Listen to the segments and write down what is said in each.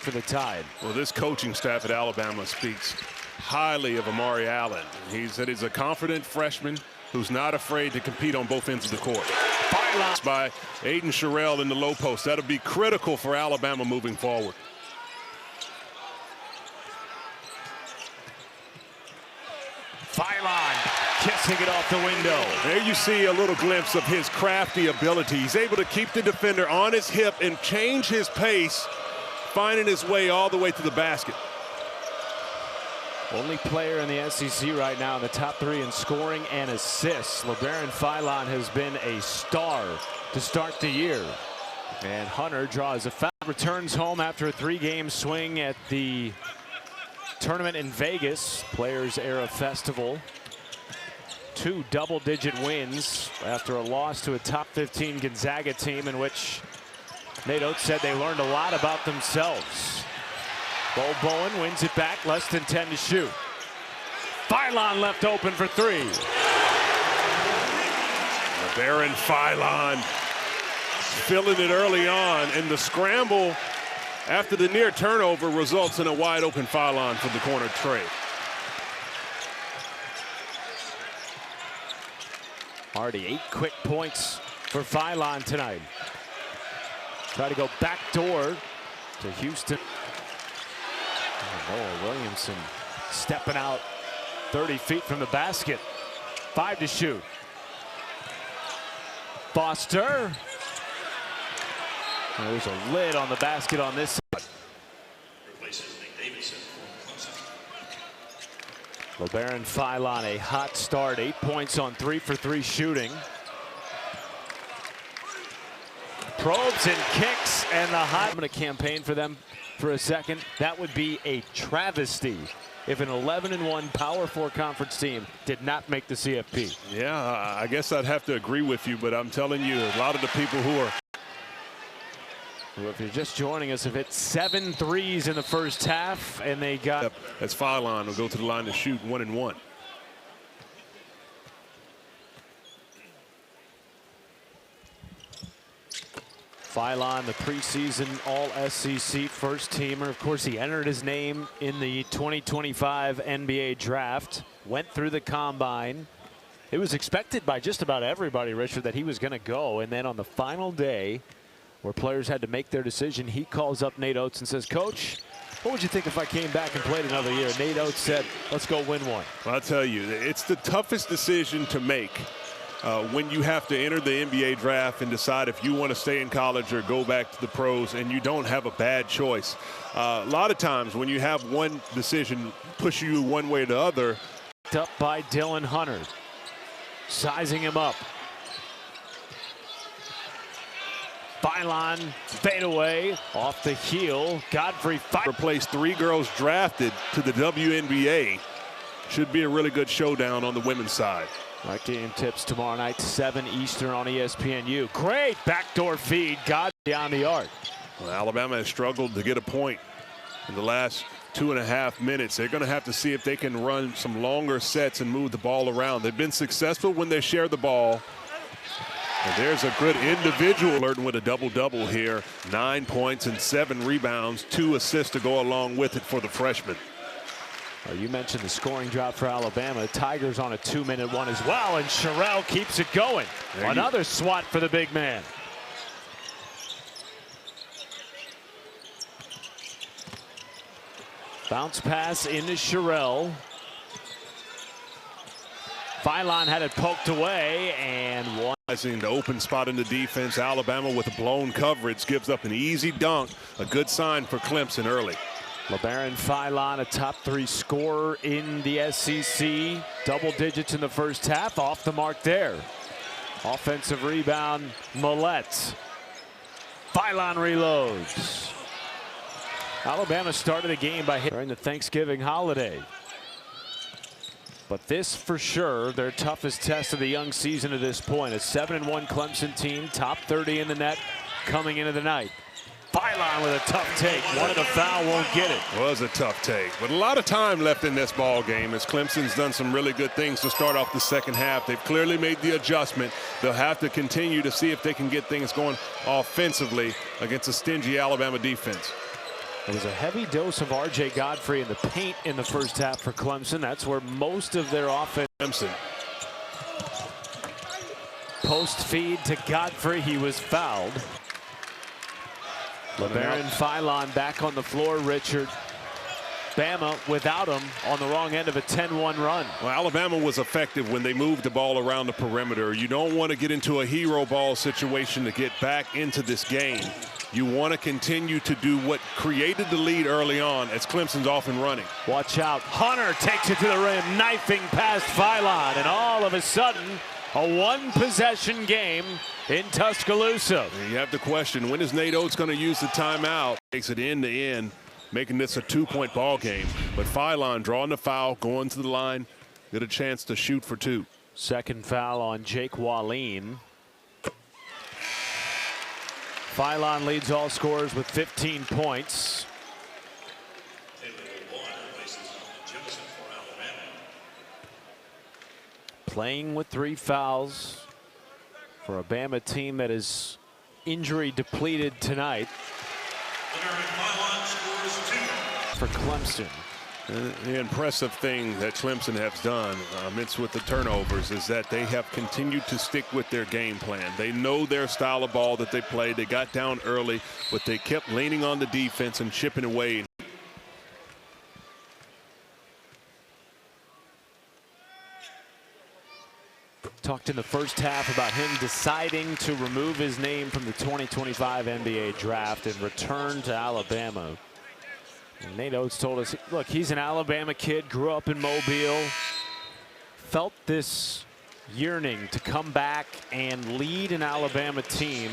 for the Tide. Well, this coaching staff at Alabama speaks highly of Amari Allen. He said he's a confident freshman who's not afraid to compete on both ends of the court. Philon by Aiden Sherrill in the low post. That'll be critical for Alabama moving forward. Philon kissing it off the window. There you see a little glimpse of his crafty ability. He's able to keep the defender on his hip and change his pace, finding his way all the way to the basket. Only player in the SEC right now in the top 3 in scoring and assists. Labaron Philon has been a star to start the year. And Hunter draws a foul. Returns home after a 3-game swing at the tournament in Vegas, Players Era Festival. 2 double-digit wins after a loss to a top 15 Gonzaga team in which Nate Oates said they learned a lot about themselves. Bo Bowen wins it back, less than 10 to shoot. Philon left open for 3. Labaron Philon filling it early on, and the scramble after the near turnover results in a wide open Philon for the corner trade. Already 8 quick points for Philon tonight. Try to go backdoor to Houston. Noah Williamson stepping out 30 feet from the basket. 5 to shoot. Foster. There's a lid on the basket on this side. Labaron Philon, a hot start. 8 points on 3 for 3 shooting. Probes and kicks, and the hot. I'm going to campaign for them for a second. That would be a travesty if an 11-1 Power 4 conference team did not make the CFP. Yeah, I guess I'd have to agree with you, but I'm telling you, a lot of the people who are. Well, if you're just joining us, have hit 7 threes in the first half, and they got. Yep, that's Philon will go to the line to shoot 1 and 1. Philon, the preseason All-SEC first teamer. Of course, he entered his name in the 2025 NBA draft. Went through the combine. It was expected by just about everybody, Richard, that he was going to go. And then on the final day, where players had to make their decision, he calls up Nate Oates and says, "Coach, what would you think if I came back and played another year?" Nate Oates said, "Let's go win one." Well, I'll tell you, it's the toughest decision to make. When you have to enter the NBA draft and decide if you want to stay in college or go back to the pros, and you don't have a bad choice. A lot of times when you have one decision push you one way or the other. Up by Dylan Hunter, sizing him up. Philon fadeaway off the heel. Godfrey replaced 3 girls drafted to the WNBA. Should be a really good showdown on the women's side. That game tips tomorrow night, 7 Eastern on ESPNU. Great backdoor feed. God down the arc. Well, Alabama has struggled to get a point in the last 2.5 minutes. They're going to have to see if they can run some longer sets and move the ball around. They've been successful when they share the ball. And there's a good individual flirting with a double-double here. 9 points and 7 rebounds, 2 assists to go along with it for the freshman. You mentioned the scoring drop for Alabama. The Tigers on a 2-minute one as well, and Sherrill keeps it going. Another swat for the big man. Bounce pass into Sherrill. Philon had it poked away, and one. The open spot in the defense. Alabama with a blown coverage gives up an easy dunk. A good sign for Clemson early. Labaron Philon, a top 3 scorer in the SEC. Double digits in the first half. Off the mark there. Offensive rebound, Millette. Philon reloads. Alabama started the game by hitting during the Thanksgiving holiday. But this, for sure, their toughest test of the young season at this point. A 7-1 Clemson team, top 30 in the net, coming into the night. Philon with a tough take. Wanted a foul, won't get it. Was a tough take, but a lot of time left in this ball game as Clemson's done some really good things to start off the second half. They've clearly made the adjustment. They'll have to continue to see if they can get things going offensively against a stingy Alabama defense. It was a heavy dose of R.J. Godfrey in the paint in the first half for Clemson. That's where most of their offense. Clemson. Post feed to Godfrey. He was fouled. Labaron Philon back on the floor. Richard. Bama without him on the wrong end of a 10-1 run. Well, Alabama was effective when they moved the ball around the perimeter. You don't want to get into a hero ball situation to get back into this game. You want to continue to do what created the lead early on as Clemson's off and running. Watch out. Hunter takes it to the rim, knifing past Philon, and all of a sudden, a one-possession game in Tuscaloosa. And you have the question, when is Nate Oates going to use the timeout? Takes it end to end, making this a two-point ball game. But Philon drawing the foul, going to the line, get a chance to shoot for two. Second foul on Jake Wallin. Philon leads all scorers with 15 points. Playing with 3 fouls for a Bama team that is injury depleted tonight. For Clemson. The impressive thing that Clemson has done amidst with the turnovers is that they have continued to stick with their game plan. They know their style of ball that they play. They got down early, but they kept leaning on the defense and chipping away. Talked in the first half about him deciding to remove his name from the 2025 NBA draft and return to Alabama. And Nate Oates told us, look, he's an Alabama kid, grew up in Mobile, felt this yearning to come back and lead an Alabama team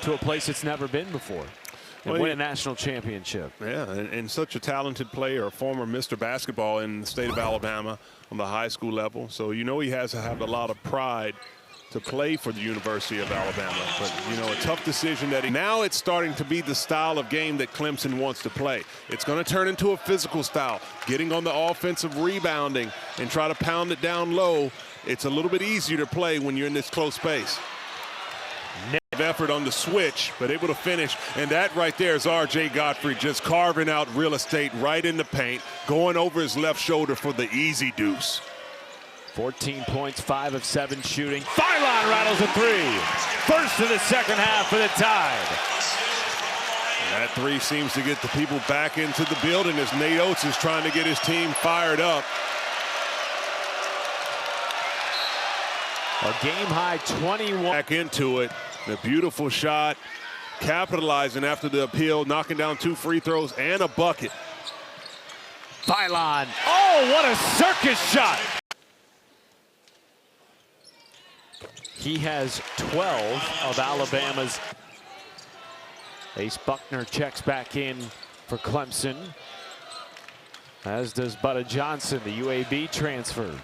to a place it's never been before and win a national championship. Yeah, and such a talented player, a former Mr. Basketball in the state of Alabama on the high school level. So you know he has to have a lot of pride to play for the University of Alabama. But, you know, a tough decision that now it's starting to be the style of game that Clemson wants to play. It's going to turn into a physical style, getting on the offensive rebounding and try to pound it down low. It's a little bit easier to play when you're in this close space. Effort on the switch, but able to finish. And that right there is R.J. Godfrey just carving out real estate right in the paint, going over his left shoulder for the easy deuce. 14 points, 5 of 7 shooting. Philon rattles a 3. First of the second half for the Tide. And that 3 seems to get the people back into the building as Nate Oates is trying to get his team fired up. A game-high 21. Back into it. The beautiful shot, capitalizing after the appeal, knocking down 2 free throws and a bucket. Philon. Oh, what a circus shot. He has 12 of Alabama's. Ace Buckner checks back in for Clemson, as does Butta Johnson, the UAB transfer.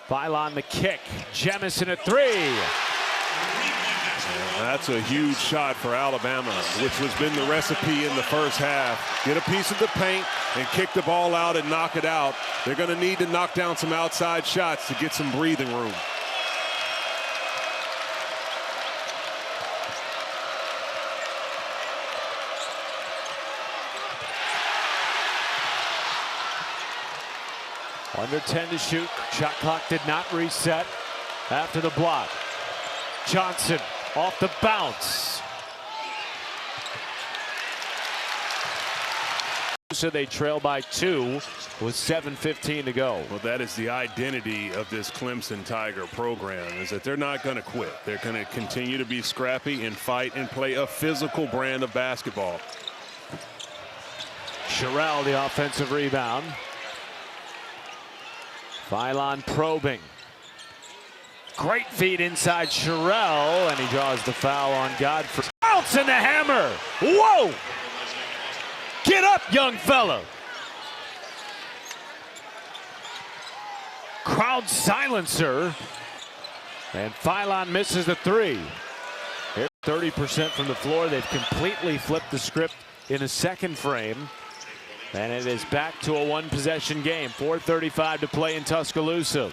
Philon the kick. Jemison a 3. That's a huge shot for Alabama, which has been the recipe in the first half. Get a piece of the paint and kick the ball out and knock it out. They're going to need to knock down some outside shots to get some breathing room. Under 10 to shoot. Shot clock did not reset after the block. Johnson off the bounce. So they trail by 2 with 7:15 to go. Well, that is the identity of this Clemson Tiger program, is that they're not going to quit. They're going to continue to be scrappy and fight and play a physical brand of basketball. Sherrell the offensive rebound. Philon probing. Great feed inside Sherrell, and he draws the foul on Godfrey. Bounce and the hammer. Whoa! Get up, young fella. Crowd silencer. And Philon misses the 3. They're 30% from the floor. They've completely flipped the script in a second frame. And it is back to a one-possession game. 4:35 to play in Tuscaloosa.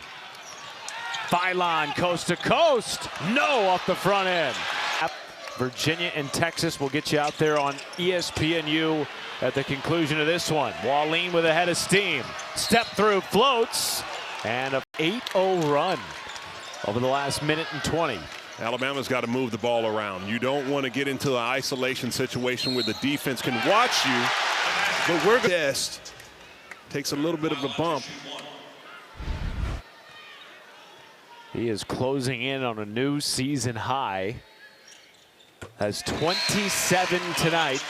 Philon coast to coast. No, off the front end. Virginia and Texas will get you out there on ESPNU at the conclusion of this one. Wallin with a head of steam. Step through, floats, and a 8-0 run over the last minute and 20. Alabama's got to move the ball around. You don't want to get into an isolation situation where the defense can watch you, but we're best. Takes a little bit of a bump. He is closing in on a new season high. Has 27 tonight.